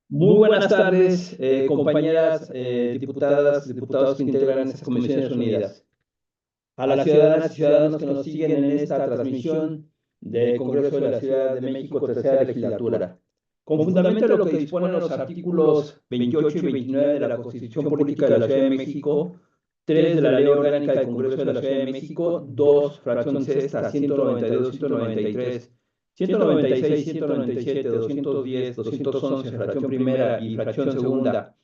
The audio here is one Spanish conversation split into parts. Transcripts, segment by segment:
Muy buenas tardes, compañeras diputadas, diputados que integran estas comisiones unidas. A las ciudadanas y ciudadanos que nos siguen en esta transmisión del Congreso de la Ciudad de México, tercera legislatura. Con fundamento en lo que disponen los artículos 28 y 29 de la Constitución Política de la Ciudad de México, 3 de la Ley Orgánica del Congreso de la Ciudad de México, 2, fracción sexta, 192, 193, 196, 197, 210, 211, fracción primera y fracción segunda,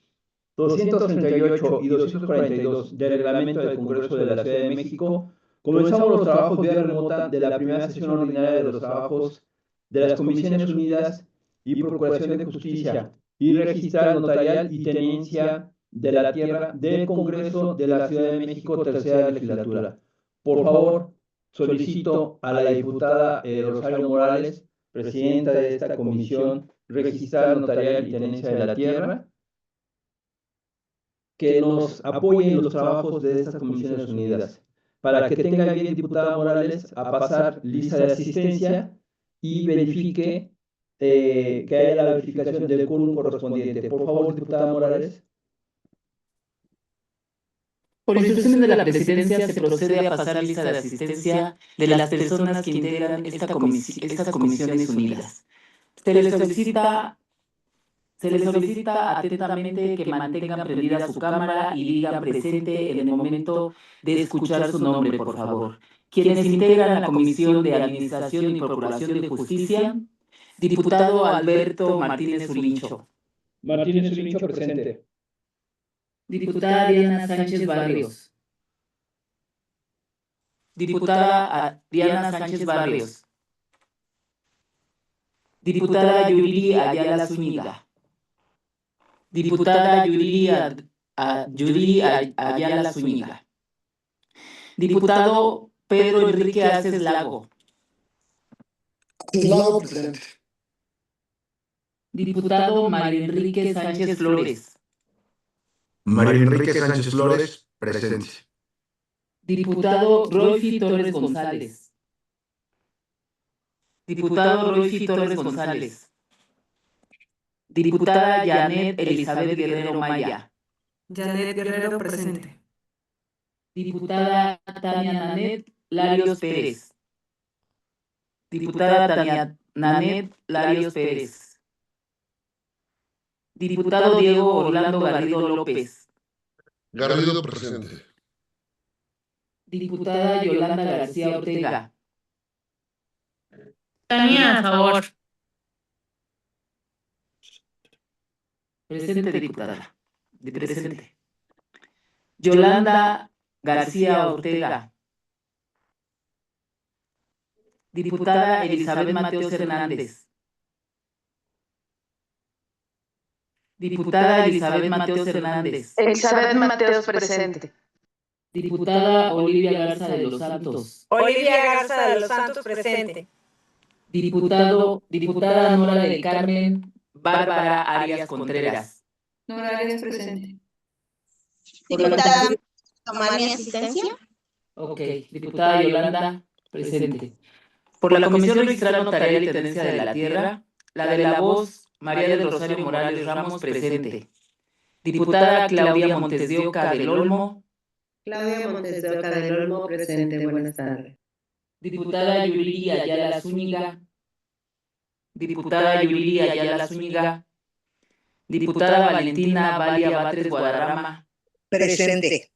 238 y 242 del Reglamento del Congreso de la Ciudad de México, comenzamos los trabajos vía remota de la primera sesión ordinaria de los trabajos de las Comisiones Unidas y Procuración de Justicia y registrar notarial y tenencia de la tierra del Congreso de la Ciudad de México, tercera legislatura. Por favor, solicito a la diputada Rosario Morales, presidenta de esta comisión, registrar notarial y tenencia de la tierra, que nos apoye en los trabajos de estas comisiones unidas, para que tenga bien, diputada Morales, a pasar lista de asistencia y verifique que haya la verificación del quórum correspondiente. Por favor, diputada Morales. Por instrucciones de la presidencia se procede a pasar lista de asistencia de las personas que integran estas comisiones unidas. Se les solicita, se les solicita atentamente que mantengan prendida su cámara y digan presente en el momento de escuchar su nombre, por favor. Quienes integran la Comisión de Administración y Procuración de Justicia, diputado Alberto Martínez Ulincho. Martínez Ulincho, presente. Diputada Diana Sánchez Barrios. Diputada Diana Sánchez Barrios. Diputada Yuriri Ayala Zúñiga. Diputada Yuriri Ayala Zúñiga. Diputado Pedro Enrique Aces Lago. Lago, presente. Diputado Mario Enrique Sánchez Flores. Mario Enrique Sánchez Flores, presente. Diputado Royfi Torres González. Diputado Royfi Torres González. Diputada Janet Elizabeth Guerrero Maya. Janet Guerrero, presente. Diputada Tania Nanet Larios Pérez. Diputada Tania Nanet Larios Pérez. Diputado Diego Orlando Garrido López. Garrido, presente. Diputada Yolanda García Ortega. Tania, a favor. Presente, diputada. Presente. Yolanda García Ortega. Diputada Elizabeth Mateos Hernández. Diputada Elizabeth Mateos Hernández. Elizabeth Mateos, presente. Diputada Olivia Garza de los Santos. Olivia Garza de los Santos, presente. Diputada Nora del Carmen Bárbara Arias Contreras. Nora Arias, presente. Diputada, ¿tomar mi asistencia? Ok. Diputada Yolanda, presente. Por la Comisión Registral Notarial y Tenencia de la Tierra, la de la voz María del Rosario Morales Ramos, presente. Diputada Claudia Montes de Oca del Olmo. Claudia Montes de Oca del Olmo, presente. Buenas tardes. Diputada Yuriri Ayala Zúñiga. Diputada Yuriri Ayala Zúñiga. Diputada Valentina Valia Batres Guadarrama. Presente.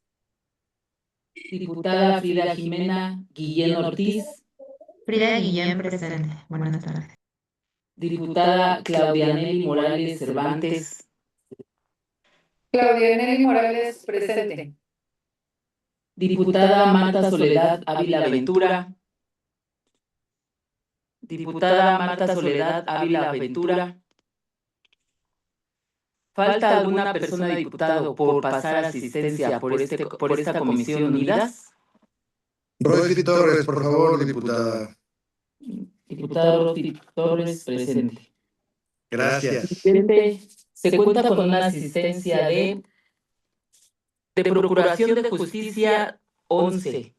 Diputada Frida Jimena Guillén Ortiz. Frida Guillén, presente. Buenas tardes. Diputada Claudia Nelly Morales Cervantes. Claudia Nelly Morales, presente. Diputada Marta Soledad Ávila Ventura. Diputada Marta Soledad Ávila Ventura. ¿Falta alguna persona, diputado, por pasar asistencia por esta Comisión Unidas? Royfi Torres, por favor, diputada. Diputado Royfi Torres, presente. Gracias. Presidente, se cuenta con una asistencia de Procuración de Justicia 11,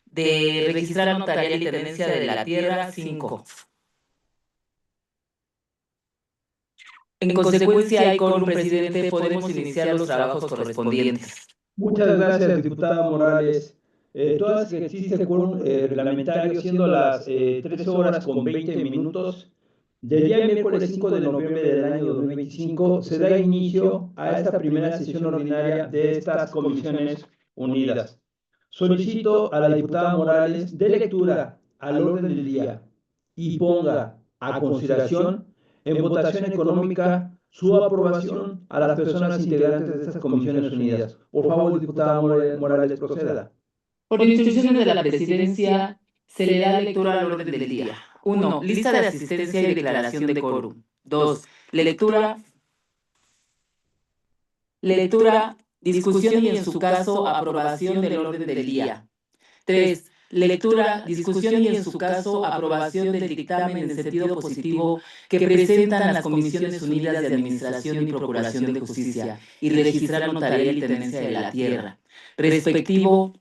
de registrar notarial y tenencia de la tierra 5, En consecuencia, hay quórum, presidente, podemos iniciar los trabajos correspondientes. Muchas gracias, diputada Morales. Todas que existe quórum reglamentario, siendo las 13 horas con 20 minutos del día miércoles 5 de noviembre del año 2025, se da inicio a esta primera sesión ordinaria de estas comisiones unidas. Solicito a la diputada Morales dé lectura al orden del día y ponga a consideración en votación económica su aprobación a las personas integrantes de estas comisiones unidas. Por favor, diputada Morales, proceda. Por instrucciones de la presidencia, se le da lectura al orden del día. 1. Lista de asistencia y declaración de quórum. 2. Lectura, discusión y, en su caso, aprobación del orden del día. 3. Lectura, discusión y, en su caso, aprobación del dictamen en sentido positivo que presentan las Comisiones Unidas de Administración y Procuración de Justicia y Registrar Notarial y Tenencia de la Tierra, respectivo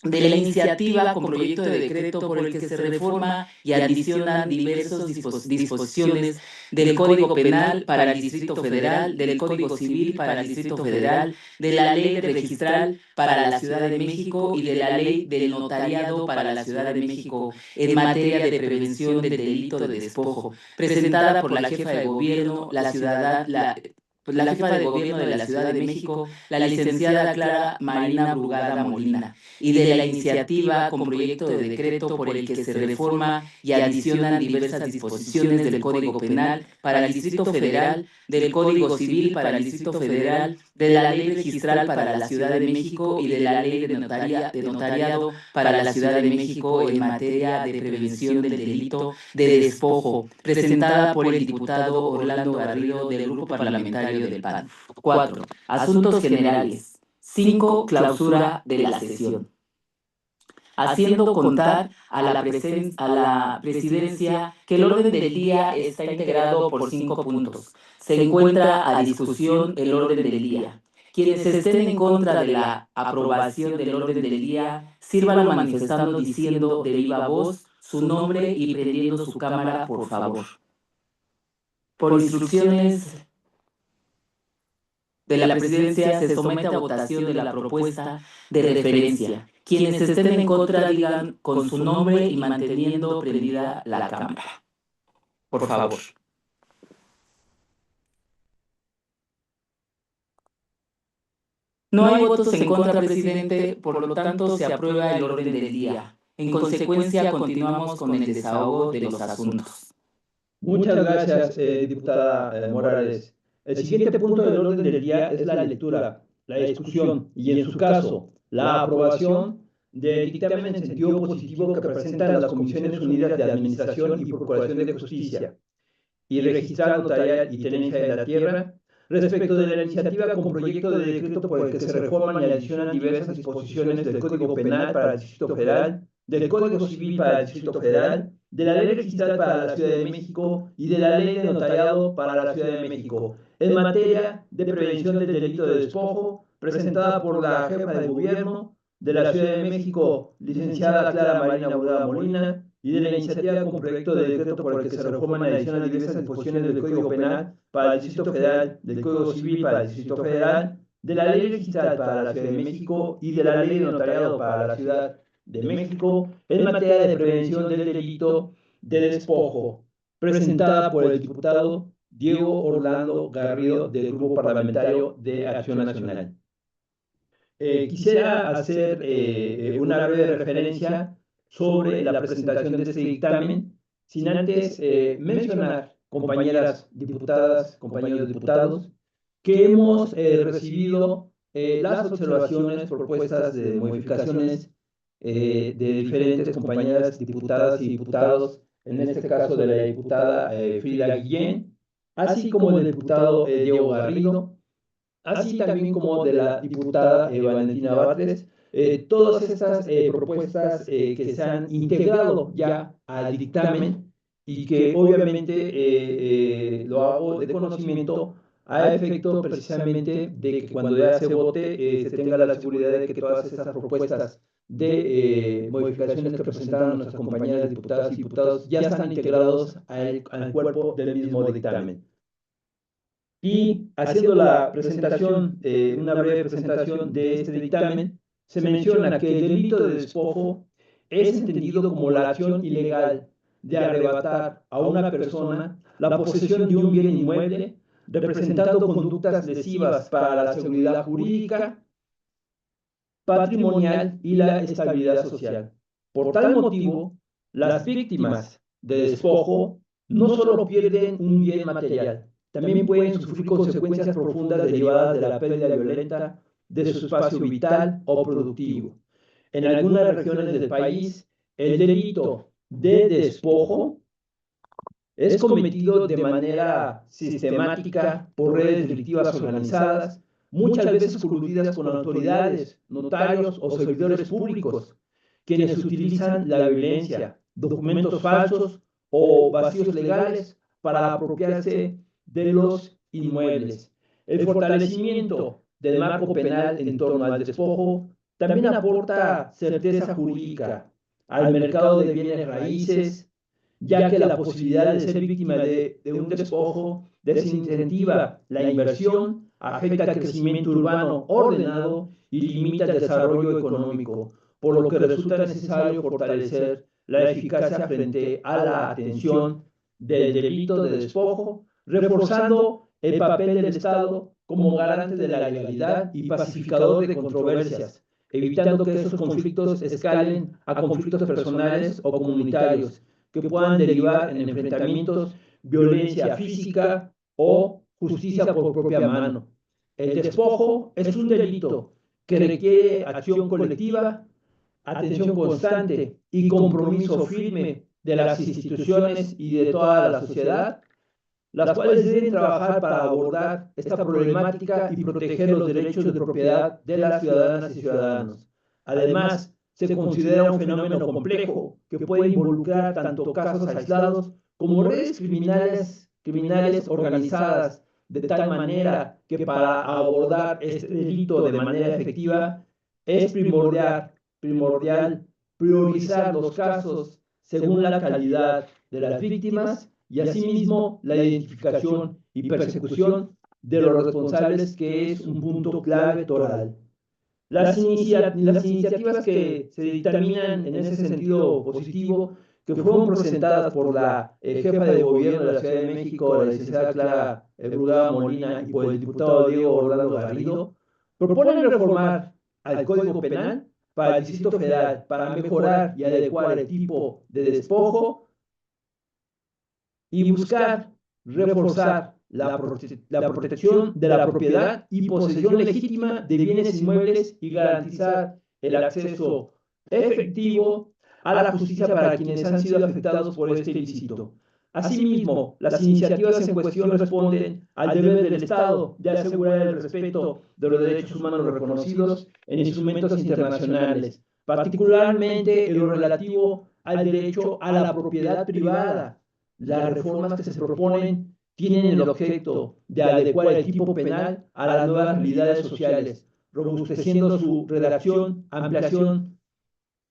de la iniciativa con proyecto de decreto por el que se reforma y adicionan diversas disposiciones del Código Penal para el Distrito Federal, del Código Civil para el Distrito Federal, de la Ley Registral para la Ciudad de México y de la Ley del Notariado para la Ciudad de México en materia de prevención del delito de despojo, presentada por la jefa de gobierno, la jefa de gobierno de la Ciudad de México, la licenciada Clara Marina Brugada Molina, y de la iniciativa con proyecto de decreto por el que se reforma y adicionan diversas disposiciones del Código Penal para el Distrito Federal, del Código Civil para el Distrito Federal, de la Ley Registral para la Ciudad de México y de la Ley de Notariado para la Ciudad de México en materia de prevención del delito de despojo, presentada por el diputado Orlando Garrido del Grupo Parlamentario del PAN. 4. Asuntos generales. 5. Clausura de la sesión. Haciendo contar a la presidencia que el orden del día está integrado por 5 puntos. Se encuentra a discusión el orden del día. Quienes estén en contra de la aprobación del orden del día, sírvanlo manifestando diciendo de viva voz su nombre y prendiendo su cámara, por favor. Por instrucciones de la presidencia, se somete a votación de la propuesta de referencia. Quienes estén en contra digan con su nombre y manteniendo prendida la cámara. Por favor. No hay votos en contra, presidente, por lo tanto se aprueba el orden del día. En consecuencia, continuamos con el desahogo de los asuntos. Muchas gracias, diputada Morales. El siguiente punto del orden del día es la lectura, la discusión y, en su caso, la aprobación del dictamen en sentido positivo que presentan las Comisiones Unidas de Administración y Procuración de Justicia y Registrar Notarial y Tenencia de la Tierra respecto de la iniciativa con proyecto de decreto por el que se reforman y adicionan diversas disposiciones del Código Penal para el Distrito Federal, del Código Civil para el Distrito Federal, de la Ley Registral para la Ciudad de México y de la Ley de Notariado para la Ciudad de México, en materia de prevención del delito de despojo, presentada por la jefa de gobierno de la Ciudad de México, licenciada Clara Marina Brugada Molina, y de la iniciativa con proyecto de decreto por el que se reforman y adicionan diversas disposiciones del Código Penal para el Distrito Federal, del Código Civil para el Distrito Federal, de la Ley Registral para la Ciudad de México y de la Ley de Notariado para la Ciudad de México en materia de prevención del delito de despojo, presentada por el diputado Diego Orlando Garrido del Grupo Parlamentario de Acción Nacional. Quisiera hacer una breve referencia sobre la presentación de este dictamen, sin antes mencionar, compañeras diputadas, compañeros diputados, que hemos recibido las observaciones, propuestas de modificaciones de diferentes compañeras diputadas y diputados, en este caso de la diputada Frida Guillén, así como del diputado Diego Garrido, así también como de la diputada Valentina Batres. Todas estas propuestas que se han integrado ya al dictamen y que obviamente lo hago de conocimiento a efecto precisamente de que cuando ya se vote se tenga la seguridad de que todas estas propuestas de modificaciones que presentaron nuestras compañeras diputadas y diputados ya están integrados al cuerpo del mismo dictamen. Y haciendo la presentación, una breve presentación de este dictamen, se menciona que el delito de despojo es entendido como la acción ilegal de arrebatar a una persona la posesión de un bien inmueble, representando conductas lesivas para la seguridad jurídica, patrimonial y la estabilidad social. Por tal motivo, las víctimas de despojo no solo pierden un bien material, también pueden sufrir consecuencias profundas derivadas de la pérdida violenta de su espacio vital o productivo. En algunas regiones del país, el delito de despojo es cometido de manera sistemática por redes delictivas organizadas, muchas veces coludidas con autoridades, notarios o servidores públicos, quienes utilizan la violencia, documentos falsos o vacíos legales para apropiarse de los inmuebles. El fortalecimiento del marco penal en torno al despojo también aporta certeza jurídica al mercado de bienes raíces, ya que la posibilidad de ser víctima de un despojo desincentiva la inversión, afecta el crecimiento urbano ordenado y limita el desarrollo económico, por lo que resulta necesario fortalecer la eficacia frente a la atención del delito de despojo, reforzando el papel del Estado como garante de la legalidad y pacificador de controversias, evitando que esos conflictos escalen a conflictos personales o comunitarios que puedan derivar en enfrentamientos, violencia física o justicia por propia mano. El despojo es un delito que requiere acción colectiva, atención constante y compromiso firme de las instituciones y de toda la sociedad, las cuales deben trabajar para abordar esta problemática y proteger los derechos de propiedad de las ciudadanas y ciudadanos. Además, se considera un fenómeno complejo que puede involucrar tanto casos aislados como redes criminales organizadas, de tal manera que para abordar este delito de manera efectiva es primordial priorizar los casos según la calidad de las víctimas y asimismo la identificación y persecución de los responsables, que es un punto clave total. Las iniciativas que se dictaminan en ese sentido positivo, que fueron presentadas por la jefa de gobierno de la Ciudad de México, la licenciada Clara Brugada Molina, y por el diputado Diego Orlando Garrido, proponen reformar al Código Penal para el Distrito Federal para mejorar y adecuar el tipo de despojo y buscar reforzar la protección de la propiedad y posesión legítima de bienes inmuebles y garantizar el acceso efectivo a la justicia para quienes han sido afectados por este ilícito. Asimismo, las iniciativas en cuestión responden al deber del Estado de asegurar el respeto de los derechos humanos reconocidos en instrumentos internacionales, particularmente en lo relativo al derecho a la propiedad privada. Las reformas que se proponen tienen el objeto de adecuar el tipo penal a las nuevas realidades sociales, robusteciendo su redacción, ampliación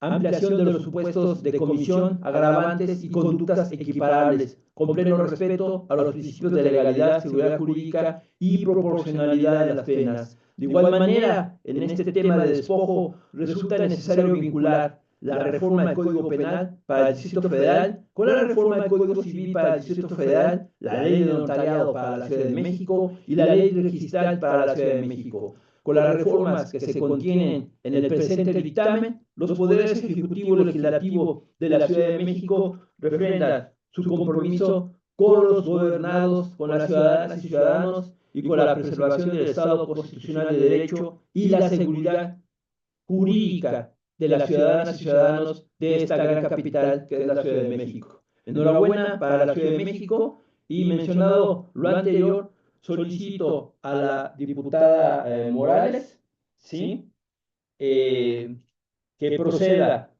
de los supuestos de comisión, agravantes y conductas equiparables, con pleno respeto a los principios de legalidad, seguridad jurídica y proporcionalidad de las penas. De igual manera, en este tema de despojo, resulta necesario vincular la reforma del Código Penal para el Distrito Federal con la reforma del Código Civil para el Distrito Federal, la ley de notariado para la Ciudad de México y la ley registral para la Ciudad de México. Con las reformas que se contienen en el presente dictamen, los poderes ejecutivo y legislativo de la Ciudad de México refrendan su compromiso con los gobernados, con las ciudadanas y ciudadanos y con la preservación del Estado constitucional de derecho y la seguridad jurídica de las ciudadanas y ciudadanos de esta gran capital que es la Ciudad de México. Enhorabuena para la Ciudad de México, y mencionado lo anterior, solicito a la diputada Morales, ¿sí? Que proceda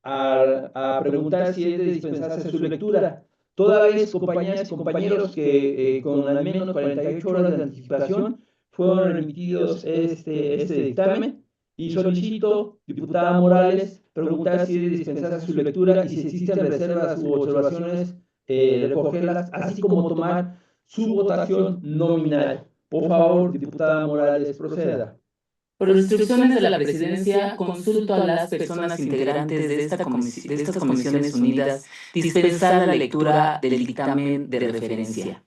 a preguntar si es de dispensarse su lectura, toda vez, compañeras y compañeros, que con al menos 48 horas de anticipación fueron remitidos este dictamen, y solicito, diputada Morales, preguntar si es de dispensarse su lectura y si existen reservas u observaciones, recogerlas, así como tomar su votación nominal. Por favor, diputada Morales, proceda. Por instrucciones de la Presidencia, consulto a las personas integrantes de estas Comisiones Unidas dispensar la lectura del dictamen de referencia.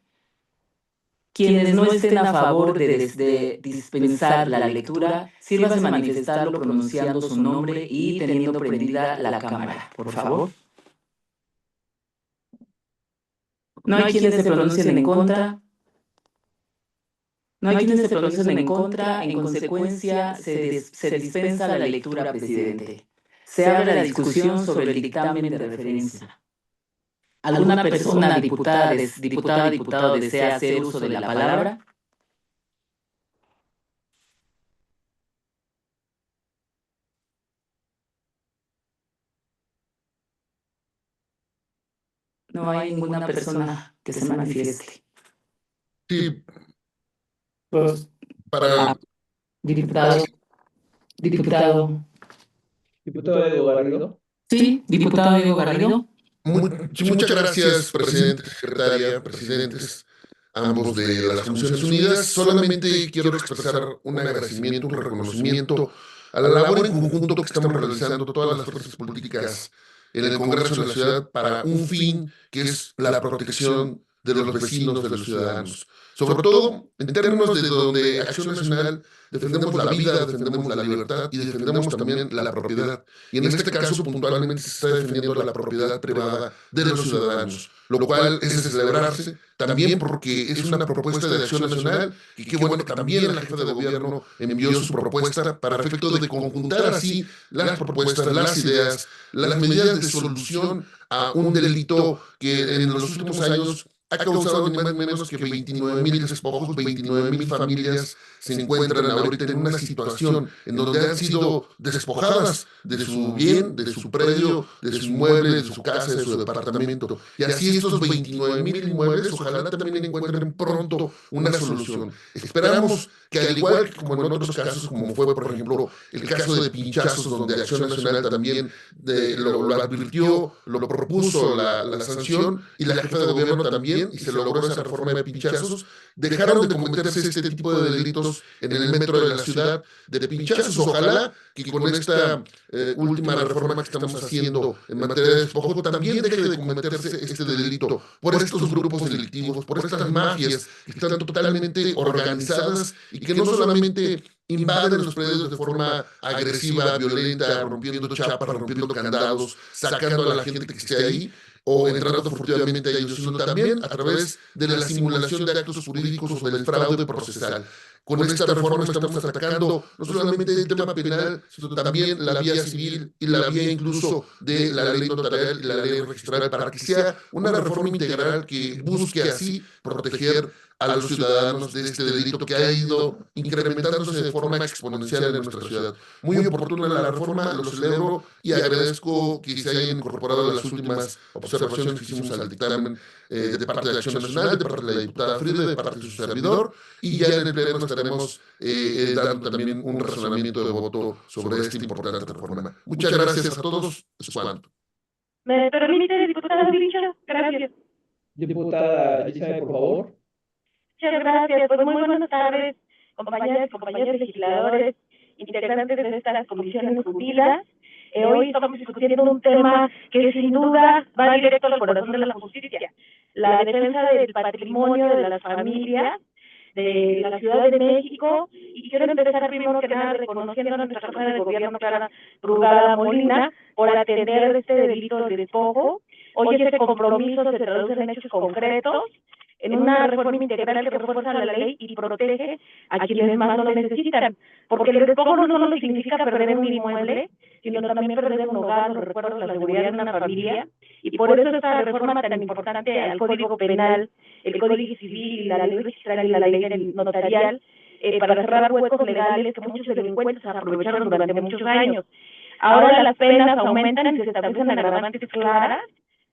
Quienes no estén a favor de dispensar la lectura, sírvase manifestarlo pronunciando su nombre y teniendo prendida la cámara, por favor. No hay quienes se pronuncien en contra. No hay quienes se pronuncien en contra. En consecuencia, se dispensa la lectura, presidente. Se abre la discusión sobre el dictamen de referencia. ¿Alguna persona, diputado, desea hacer uso de la palabra? No hay ninguna persona que se manifieste. Sí, Pues, para diputado. Diputado Diego Garrido. Sí, diputado Diego Garrido. Sí, muchas gracias, presidente, secretaria, presidentes, ambos de las Comisiones Unidas. Solamente quiero expresar un agradecimiento, un reconocimiento a la labor en conjunto que estamos realizando todas las fuerzas políticas en el Congreso de la Ciudad para un fin que es la protección de los vecinos, de los ciudadanos. Sobre todo en términos de donde Acción Nacional defendemos la vida, defendemos la libertad y defendemos también la propiedad. Y en este caso puntualmente se está defendiendo la propiedad privada de los ciudadanos, lo cual es de celebrarse también porque es una propuesta de Acción Nacional y qué bueno que también la jefa de gobierno envió su propuesta para efecto de conjuntar así las propuestas, las ideas, las medidas de solución a un delito que en los últimos años ha causado ni más ni menos que 29,000 despojos, 29,000 familias se encuentran ahorita en una situación en donde han sido despojadas de su bien, de su predio, de su inmueble, de su casa, de su departamento. Y así estos 29,000 inmuebles ojalá también encuentren pronto una solución. Esperamos que al igual que como en otros casos, como fue por ejemplo el caso de Pinchazos, donde Acción Nacional también lo advirtió, lo propuso la sanción y la jefa de gobierno también, y se logró esa reforma de Pinchazos, dejaron de cometerse este tipo de delitos en el metro de la ciudad de pinchazos. Ojalá que con esta última reforma que estamos haciendo en materia de despojo también deje de cometerse este delito por estos grupos delictivos, por estas mafias que están totalmente organizadas y que no solamente invaden los predios de forma agresiva, violenta, rompiendo chapas, rompiendo candados, sacando a la gente que esté ahí o entrando furtivamente a ellos, sino también a través de la simulación de actos jurídicos o del fraude procesal. Con esta reforma estamos atacando no solamente el tema penal, sino también la vía civil y la vía incluso de la ley notarial y la ley registral, para que sea una reforma integral que busque así proteger a los ciudadanos de este delito que ha ido incrementándose de forma exponencial en nuestra ciudad. Muy oportuna la reforma, lo celebro y agradezco que se hayan incorporado las últimas observaciones que hicimos al dictamen de parte de Acción Nacional, de parte de la diputada Frida, de parte de su servidor, y ya en el pleno estaremos dando también un razonamiento de voto sobre esta importante reforma. Muchas gracias a todos. Es cuanto. ¿Me permite, diputada Viricha? Gracias. Diputada Elizabeth, por favor. Muchas gracias. Pues muy buenas tardes, compañeras y compañeros legisladores, integrantes de estas comisiones unidas. Hoy estamos discutiendo un tema que sin duda va directo al corazón de la justicia, la defensa del patrimonio de las familias de la Ciudad de México, y quiero empezar primero que nada reconociendo a nuestra jefa de gobierno, Clara Brugada Molina, por atender este delito de despojo. Hoy ese compromiso se traduce en hechos concretos, en una reforma integral que refuerza la ley y protege a quienes más lo necesitan, porque el despojo no solo significa perder un inmueble, sino también perder un hogar, los recuerdos, la seguridad de una familia, y por eso esta reforma tan importante al Código Penal, el Código Civil, la ley registral y la ley notarial, para cerrar huecos legales que muchos delincuentes aprovecharon durante muchos años. Ahora las penas aumentan y se establecen agravantes claras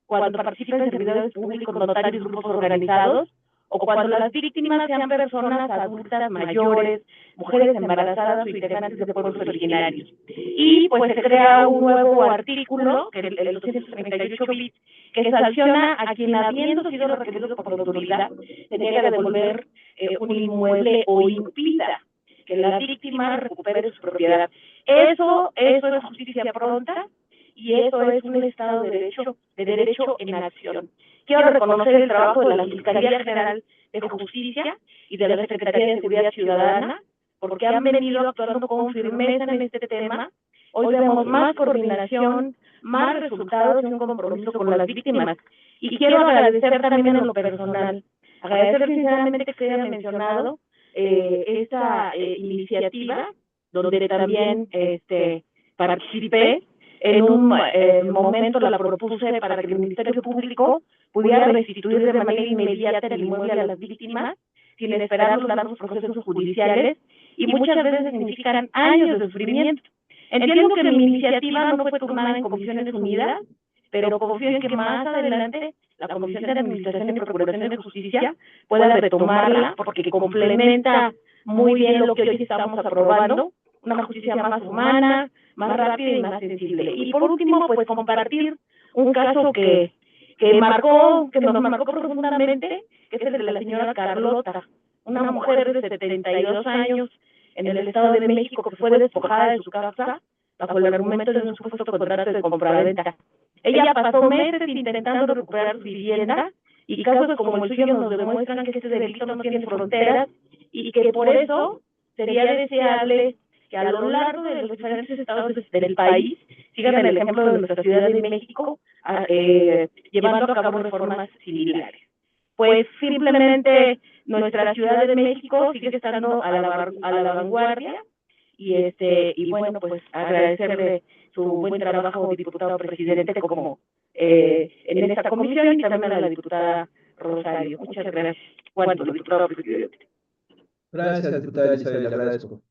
cuando participan servidores públicos, notarios, grupos organizados o cuando las víctimas sean personas adultas, mayores, mujeres embarazadas o integrantes de pueblos originarios. Y pues se crea un nuevo artículo, que es el 238 bis, que sanciona a quien, habiendo sido requerido por la autoridad, se niega a devolver un inmueble o impida que la víctima recupere su propiedad. Eso es justicia pronta y eso es un Estado de derecho en acción. Quiero reconocer el trabajo de la Fiscalía General de Justicia y de la Secretaría de Seguridad Ciudadana, porque han venido actuando con firmeza en este tema. Hoy vemos más coordinación, más resultados y un compromiso con las víctimas. Y quiero agradecer también en lo personal, agradecer sinceramente que se haya mencionado esta iniciativa, donde también participé. En un momento la propuse para que el Ministerio Público pudiera restituir de manera inmediata el inmueble a las víctimas, sin esperar los largos procesos judiciales, y muchas veces significan años de sufrimiento. Entiendo que mi iniciativa no fue turnada en Comisiones Unidas, pero confío en que más adelante la Comisión de Administración y Procuración de Justicia pueda retomarla, porque complementa muy bien lo que hoy estamos aprobando, una justicia más humana, más rápida y más sensible. Y por último, pues compartir un caso que nos marcó profundamente, que es el de la señora Carlota, una mujer de 72 años en el Estado de México que fue despojada de su casa bajo el argumento de un supuesto contrato de compraventa. Ella pasó meses intentando recuperar su vivienda, y casos como el suyo nos demuestran que este delito no tiene fronteras y que por eso sería deseable que a lo largo de los diferentes estados del país sigan el ejemplo de nuestra Ciudad de México, llevando a cabo reformas similares. Pues simplemente nuestra Ciudad de México sigue estando a la vanguardia, y bueno, pues agradecerle su buen trabajo, diputado presidente, como en esta comisión, y también a la diputada Rosario. Muchas gracias. Bueno, diputado presidente. Gracias, diputada Elizabeth, le agradezco.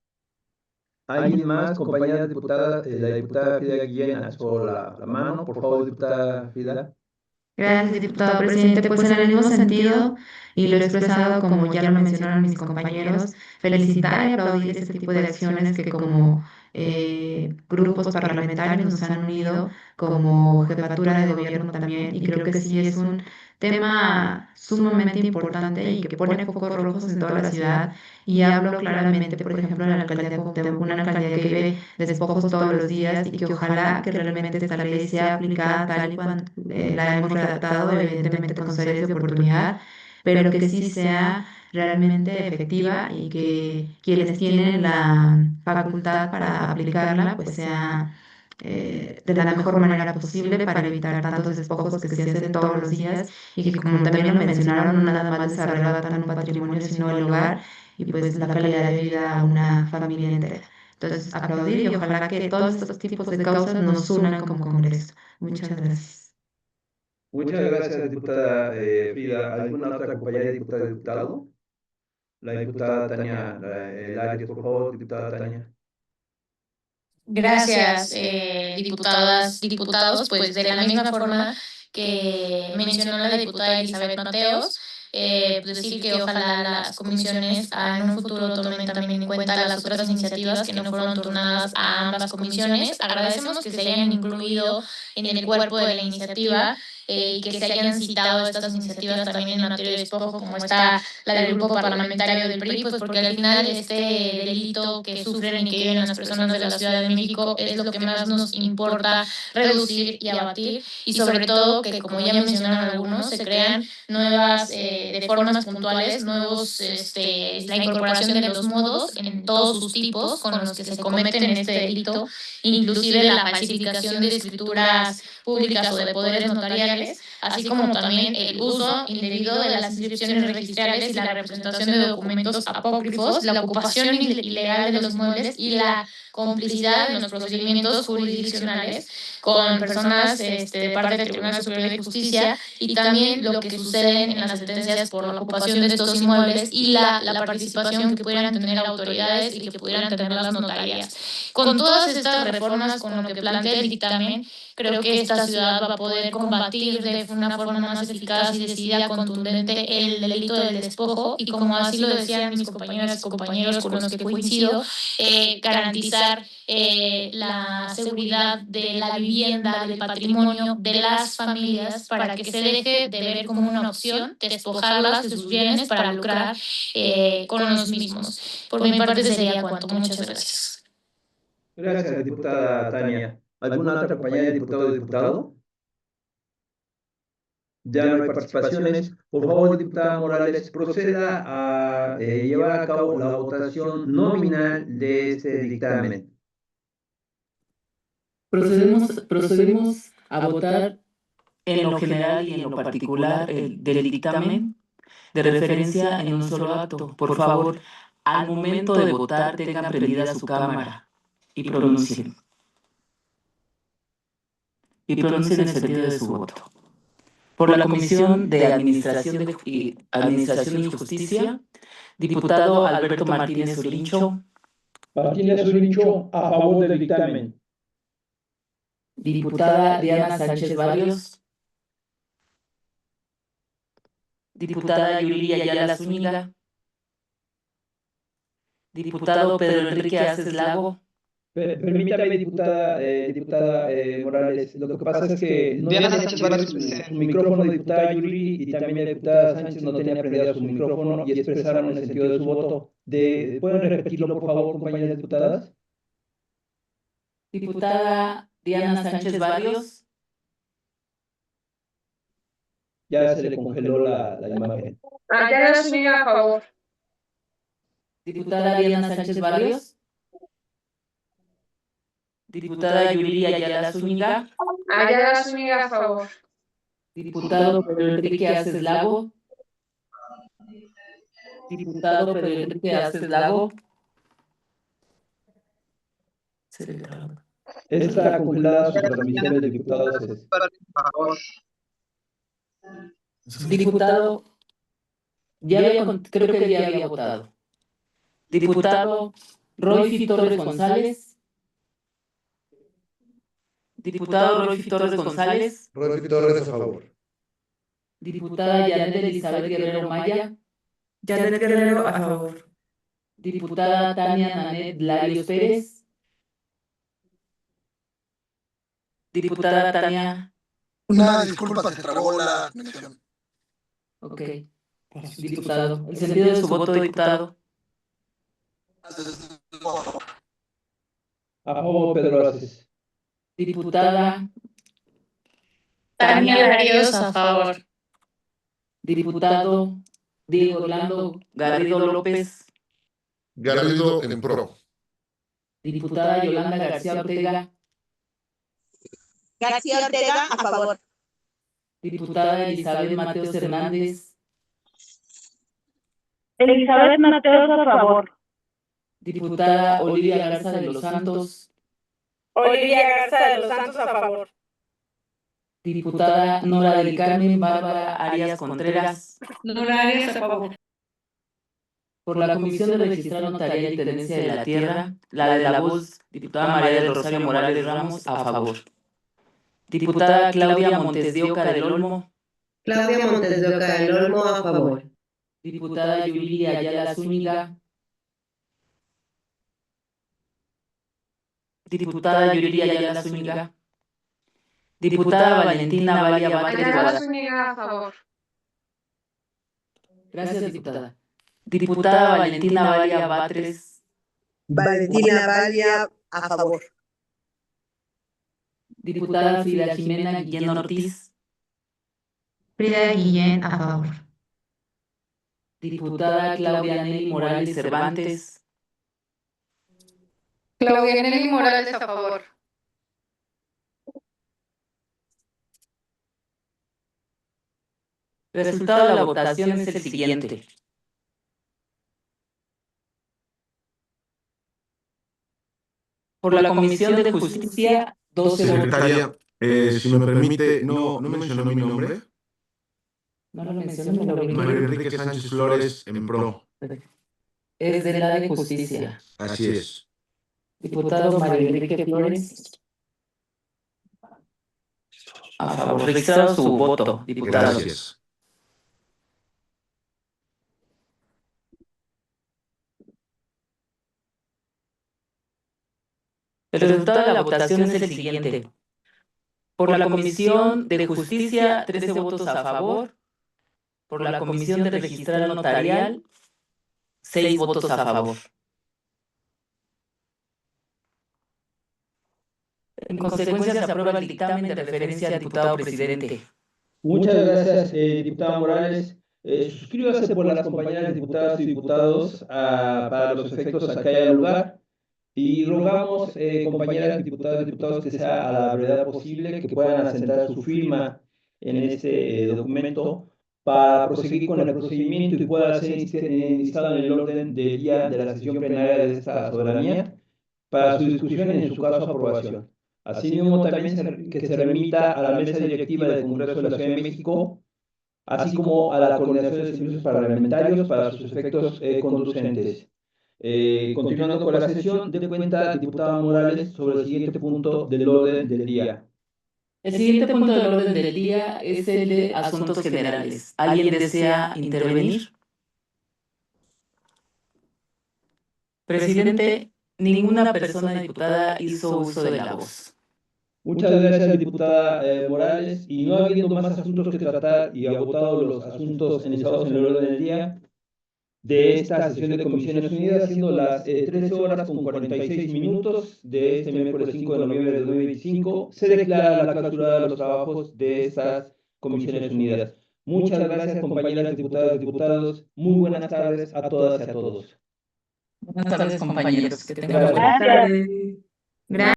¿Alguien más, compañeras diputadas? La diputada Frida Guillén alzó la mano. Por favor, diputada Frida. Gracias, diputado presidente. Pues en el mismo sentido, y lo he expresado como ya lo mencionaron mis compañeros, felicitar y aplaudir este tipo de acciones que como grupos parlamentarios nos han unido, como jefatura de gobierno también, y creo que sí es un tema sumamente importante y que pone focos rojos en toda la ciudad. Y hablo claramente, por ejemplo, en la alcaldía de Cuauhtémoc, una alcaldía que vive despojos todos los días y que ojalá que realmente esta ley sea aplicada tal y cual la hemos redactado, evidentemente con seriedad y oportunidad, pero que sí sea realmente efectiva y que quienes tienen la facultad para aplicarla, pues sea de la mejor manera posible para evitar tantos despojos que se hacen todos los días y que, como también lo mencionaron, no nada más desarrollan un patrimonio, sino el hogar y pues la calidad de vida a una familia entera. Entonces, aplaudir y ojalá que todos estos tipos de causas nos unan como Congreso. Muchas gracias. Muchas gracias, diputada Frida. ¿Alguna otra compañera diputada o diputado? La diputada Tania Larios, por favor, diputada Tania. Gracias, diputadas, diputados. Pues de la misma forma que mencionó la diputada Elizabeth Mateos, pues decir que ojalá las comisiones en un futuro tomen también en cuenta las otras iniciativas que no fueron turnadas a ambas comisiones. Agradecemos que se hayan incluido en el cuerpo de la iniciativa y que se hayan citado estas iniciativas también en materia de despojo, como está la del grupo parlamentario del PRI, pues porque al final este delito que sufren y que viven las personas de la Ciudad de México es lo que más nos importa reducir y abatir, y sobre todo que, como ya mencionaron algunos, se crean nuevas de formas puntuales, nuevos, la incorporación de los modos en todos sus tipos con los que se cometen este delito, inclusive la falsificación de escrituras públicas o de poderes notariales, así como también el uso indebido de las inscripciones registrales y la representación de documentos apócrifos, la ocupación ilegal de los muebles y la complicidad en los procedimientos jurisdiccionales con personas de parte del Tribunal Superior de Justicia, y también lo que sucede en las sentencias por la ocupación de estos inmuebles y la participación que pudieran tener autoridades y que pudieran tener las notarías. Con todas estas reformas, con lo que plantea el dictamen, creo que esta ciudad va a poder combatir de de una forma más eficaz y decidida, contundente, el delito del despojo y, como así lo decían mis compañeras y compañeros con los que coincido, garantizar la seguridad de la vivienda, del patrimonio de las familias, para que se deje de ver como una opción despojarlas de sus bienes para lucrar con los mismos. Por mi parte sería cuanto. Muchas gracias. Gracias, diputada Tania. ¿Alguna otra compañera de diputado o diputado? Ya no hay participaciones. Por favor, diputada Morales, proceda a llevar a cabo la votación nominal de este dictamen. Procedemos a votar en lo general y en lo particular del dictamen de referencia en un solo acto. Por favor, al momento de votar, tengan prendida su cámara y pronuncien. Y pronuncien el sentido de su voto. Por la Comisión de Administración y Justicia, diputado Alberto Martínez Urincho. Martínez Urincho, a favor del dictamen. Diputada Diana Sánchez Barrios. Diputada Yuriria Ayala Zúñiga. Diputado Pedro Enrique Aces Lago. Permítame, diputada Morales, lo que pasa es que no Diana tiene Sánchez Barrios presente. su micrófono, diputada Yuri, y también la diputada Sánchez no tenía prendido su micrófono y expresaron el sentido de su voto. ¿Pueden repetirlo, por favor, compañeras diputadas? Diputada Diana Sánchez Barrios. Ya se le congeló la imagen. Ayala Zúñiga, a favor. Diputada Diana Sánchez Barrios. Diputada Yuriria Ayala Zúñiga. Ayala Zúñiga, a favor. Diputado Pedro Enrique Aces Lago. Diputado Pedro Enrique Aces Lago. Está congelada su transmisión de diputados. A favor. Diputado, creo que ya había votado. Diputado Roy Torres González. Diputado Roy Torres González. Roy Torres, a favor. Diputada Yanet Elizabeth Guerrero Maya. Janet Guerrero, a favor. Diputada Tania Nanet Larios Pérez. Diputada Tania. Una disculpa, se trabó la conexión. Ok. Diputado. El sentido de su voto, diputado. A favor, Pedro Aces. Diputada Tania Larios, a favor. Diputado Diego Orlando Garrido López. Garrido en pro. Diputada Yolanda García Ortega. García Ortega, a favor. Diputada Elizabeth Mateos Hernández. Elizabeth Mateos, a favor. Diputada Olivia Garza de los Santos. Olivia Garza de los Santos, a favor. Diputada Nora del Carmen Bárbara Arias Contreras. Nora Arias, a favor. Por la Comisión de Registrar Notarial y Tenencia de la Tierra, la de la voz, diputada María del Rosario Morales Ramos, a favor. Diputada Claudia Montes de Oca del Olmo. Claudia Montes de Oca del Olmo, a favor. Diputada Yuriria Ayala Zúñiga. Diputada Yuriria Ayala Zúñiga. Diputada Valentina Valia Batres Ayala Guadalajara. Zúñiga, a favor. Gracias, diputada. Diputada Valentina Valia Batres. Valentina Valia, a favor. Diputada Frida Jimena Guillén Ortiz. Frida Guillén, a favor. Diputada Claudia Nelly Morales Cervantes. Claudia Nelly Morales, a favor. El resultado de la votación es el siguiente. Por la Comisión de Justicia, 12 votos. Secretaria, si me permite, no mencionó mi nombre. No lo menciono, me lo brinqué. María Enrique Sánchez Flores en pro. Es de la de Justicia. Así es. Diputado María Enrique Flores. A favor. Registrado su voto, diputado. Gracias. El resultado de la votación es el siguiente. Por la Comisión de Justicia, 13 votos a favor. Por la Comisión de Registral Notarial, 6 votos a favor. En consecuencia, se aprueba el dictamen de referencia, diputado presidente. Muchas gracias, diputada Morales. Suscríbase por las compañeras diputadas y diputados para los efectos a que haya lugar. Y rogamos, compañeras diputadas y diputados, que sea a la brevedad posible, que puedan asentar su firma en este documento para proseguir con el procedimiento y pueda ser instalado en el orden del día de la sesión plenaria de esta soberanía para su discusión y en su caso aprobación. Asimismo, también que se remita a la mesa directiva del Congreso de la Ciudad de México, así como a la coordinación de servicios parlamentarios para sus efectos conducentes. Continuando con la sesión, dé cuenta, diputada Morales, sobre el siguiente punto del orden del día. El siguiente punto del orden del día es el de asuntos generales. ¿Alguien desea intervenir? Presidente, ninguna persona diputada hizo uso de la voz. Muchas gracias, diputada Morales. Y no habiendo más asuntos que tratar y agotados los asuntos iniciados en el orden del día de esta sesión de Comisiones Unidas, siendo las 13 horas con 46 minutos de este miércoles 5 de noviembre de 2025, se declara la clausura de los trabajos de estas Comisiones Unidas. Muchas gracias, compañeras diputadas y diputados. Muy buenas tardes a todas y a todos. Buenas tardes, compañeros. Que tengan Gracias. buena tarde. Gracias.